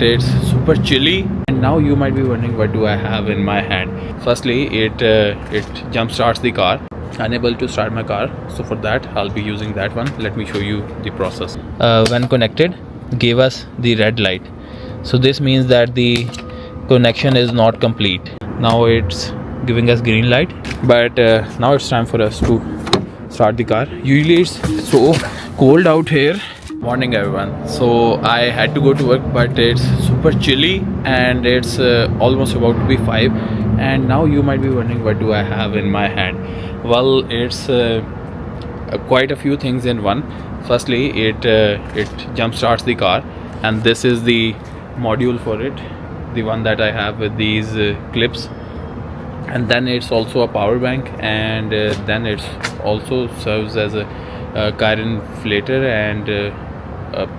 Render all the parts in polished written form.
It's super chilly, and now you might be wondering what do I have in my hand. Firstly, it jump starts the car. Unable to start my car, so for that I'll be using that one. Let me show you the process. When connected, gave us the red light, so this means that the connection is not complete. Now it's giving us green light, but now it's time for us to start the car. Usually it's so cold out here. Morning everyone. So I had to go to work, but it's super chilly and it's almost about to be 5, and now you might be wondering what do I have in my hand. Well, it's quite a few things in one. Firstly, it jump starts the car, and this is the module for it, the one that I have with these clips. And then it's also a power bank, and then it's also serves as a car inflator, and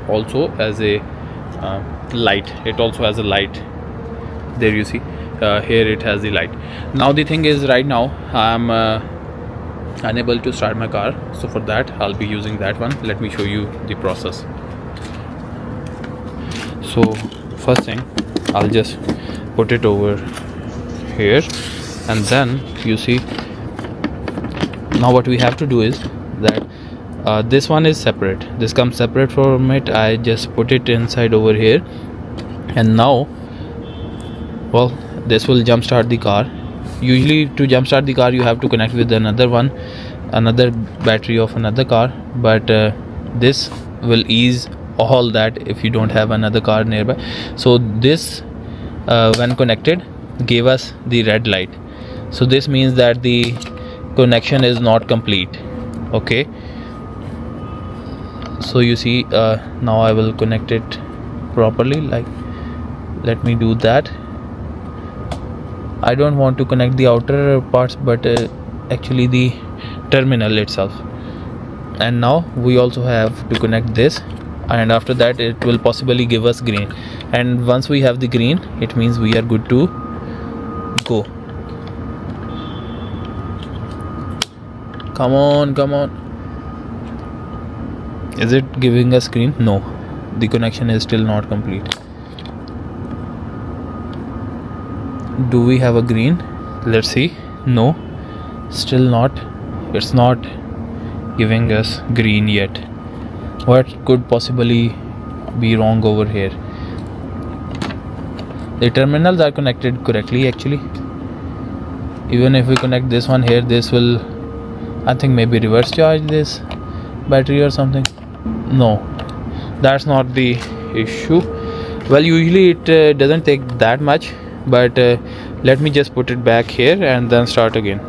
also as a light. It also has a light. There you see, here it has the light. Now the thing is, right now I'm unable to start my car, so for that I'll be using that one. Let me show you the process. So first thing, I'll just put it over here, and then you see, now what we have to do is that this one is separate, this comes separate from it. I just put it inside over here, and now, well, this will jump start the car. Usually to jump start the car you have to connect with another battery of another car, but this will ease all that if you don't have another car nearby. So this when connected gave us the red light, so this means that the connection is not complete. Okay, so you see, now I will connect it properly. Like, let me do that. I don't want to connect the outer parts, but actually the terminal itself. And now we also have to connect this, and after that it will possibly give us green, and once we have the green, it means we are good to go. Come on, come on. Is it giving us green? No, the connection is still not complete. Do we have a green? Let's see. No, still not. It's not giving us green yet. What could possibly be wrong over here? The terminals are connected correctly actually. Even if we connect this one here, this will, I think, maybe reverse charge this battery or something. No, that's not the issue. Well, usually it doesn't take that much, but let me just put it back here and then start again.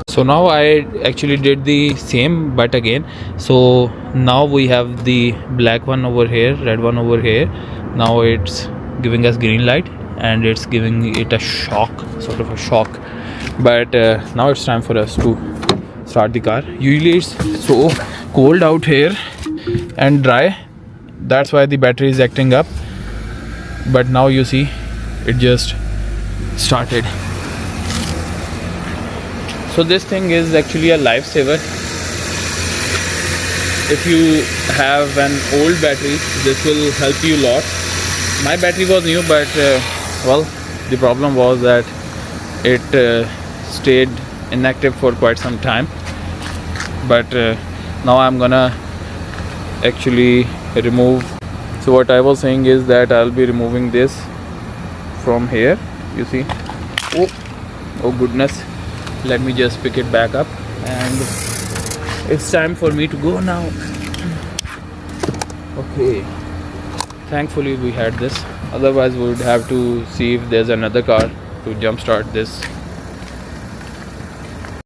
So now I actually did the same but again. So now we have the black one over here, red one over here. Now it's giving us green light, and it's giving it a shock, sort of a shock. But now it's time for us to start the car. Usually it's so cold out here and dry, that's why the battery is acting up. But now you see, it just started. So this thing is actually a lifesaver. If you have an old battery, this will help you a lot. My battery was new, but well, the problem was that it stayed inactive for quite some time. But now I'm gonna actually remove. So what I was saying is that I'll be removing this from here. You see, oh goodness, let me just pick it back up, and it's time for me to go now. Okay, thankfully we had this, otherwise we would have to see if there's another car to jumpstart this